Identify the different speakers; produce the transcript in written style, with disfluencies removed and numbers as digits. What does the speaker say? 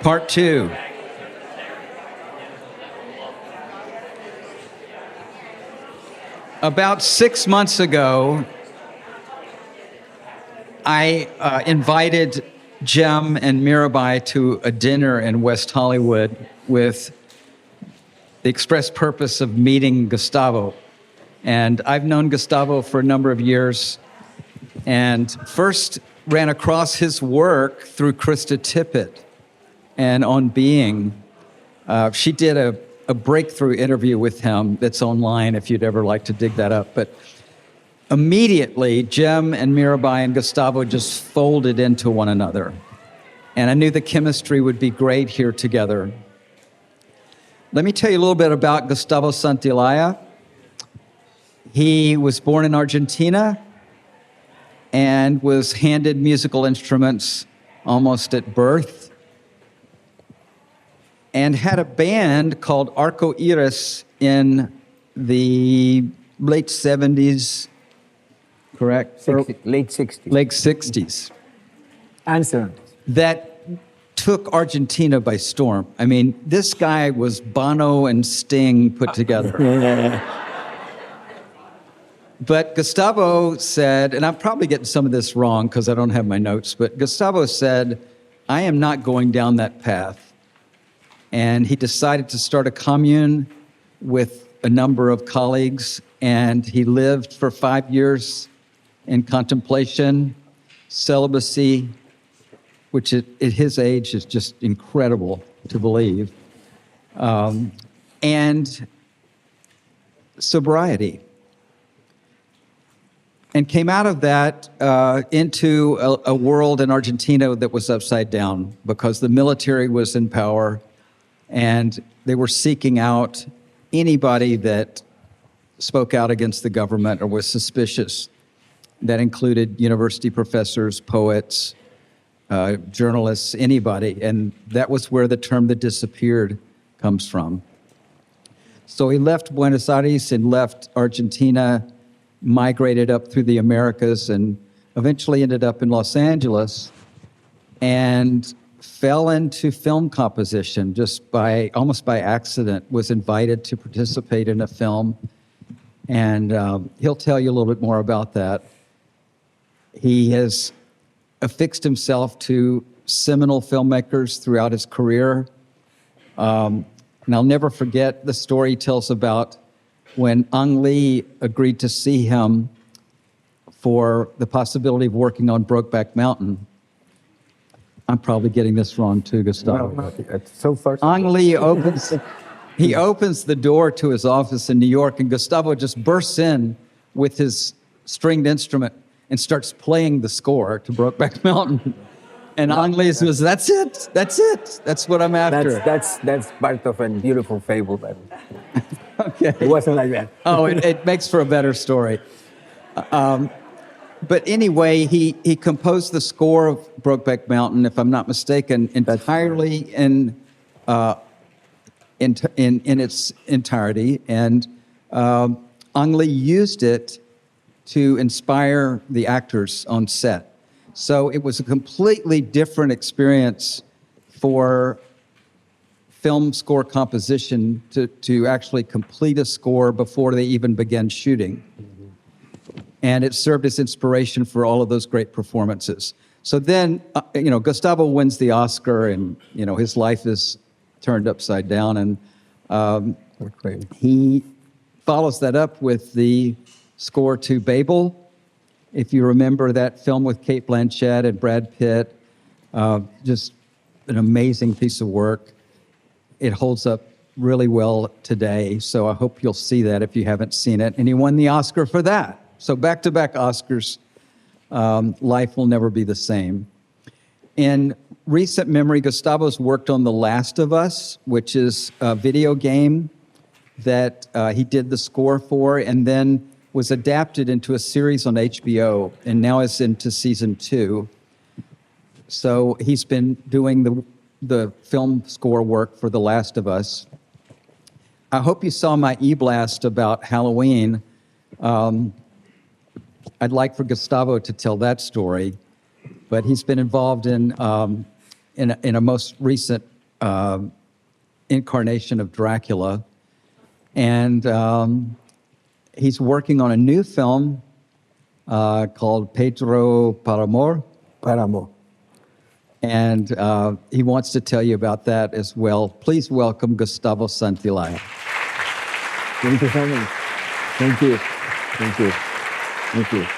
Speaker 1: Part 2. About 6 months ago, I invited Jem and Mirabai to a dinner in West Hollywood with the express purpose of meeting Gustavo. And I've known Gustavo for a number of years and first ran across his work through Krista Tippett and On Being. She did a breakthrough interview with him that's online if you'd ever like to dig that up. But immediately, Jem and Mirabai and Gustavo just folded into one another. And I knew the chemistry would be great here together. Let me tell you a little bit about Gustavo Santaolalla. He was born in Argentina and was handed musical instruments almost at birth, and had a band called Arco Iris in the late 70s, correct?
Speaker 2: Late 60s.
Speaker 1: Late 60s.
Speaker 2: Answer.
Speaker 1: That took Argentina by storm. I mean, this guy was Bono and Sting put together. But Gustavo said, and I'm probably getting some of this wrong because I don't have my notes, but Gustavo said, I am not going down that path. And he decided to start a commune with a number of colleagues, and he lived for 5 years in contemplation, celibacy, which at his age is just incredible to believe, and sobriety. And came out of that into a world in Argentina that was upside down because the military was in power and they were seeking out anybody that spoke out against the government or was suspicious. That included university professors, poets, journalists, anybody. And that was where the term "the disappeared" comes from. So he left Buenos Aires and left Argentina, migrated up through the Americas, and eventually ended up in Los Angeles and fell into film composition just almost by accident, was invited to participate in a film. And he'll tell you a little bit more about that. He has affixed himself to seminal filmmakers throughout his career. And I'll never forget the story he tells about when Ang Lee agreed to see him for the possibility of working on Brokeback Mountain. I'm probably getting this wrong too, Gustavo.
Speaker 2: No, so far.
Speaker 1: Ang Lee opens the door to his office in New York, and Gustavo just bursts in with his stringed instrument and starts playing the score to Brokeback Mountain. And Ang Lee says, that's it, that's what I'm after.
Speaker 2: That's part of a beautiful fable. But
Speaker 1: Okay.
Speaker 2: it wasn't like that.
Speaker 1: Oh, it makes for a better story. But anyway, he composed the score of Brokeback Mountain, if I'm not mistaken, entirely in its entirety. And Ang Lee used it to inspire the actors on set. So it was a completely different experience for film score composition to actually complete a score before they even began shooting. And it served as inspiration for all of those great performances. So then, Gustavo wins the Oscar, and, his life is turned upside down. And he follows that up with the score to Babel. If you remember that film with Cate Blanchett and Brad Pitt, just an amazing piece of work. It holds up really well today, so I hope you'll see that if you haven't seen it. And he won the Oscar for that. So back-to-back Oscars, life will never be the same. In recent memory, Gustavo's worked on The Last of Us, which is a video game that he did the score for, and then was adapted into a series on HBO, and now is into season 2. So he's been doing the film score work for The Last of Us. I hope you saw my e-blast about Halloween. I'd like for Gustavo to tell that story, but he's been involved in in a most recent incarnation of Dracula. And he's working on a new film called Pedro Paramor.
Speaker 2: Paramo.
Speaker 1: And he wants to tell you about that as well. Please welcome Gustavo Santaolalla.
Speaker 2: Thank you so much. Thank you. Thank you. Thank you.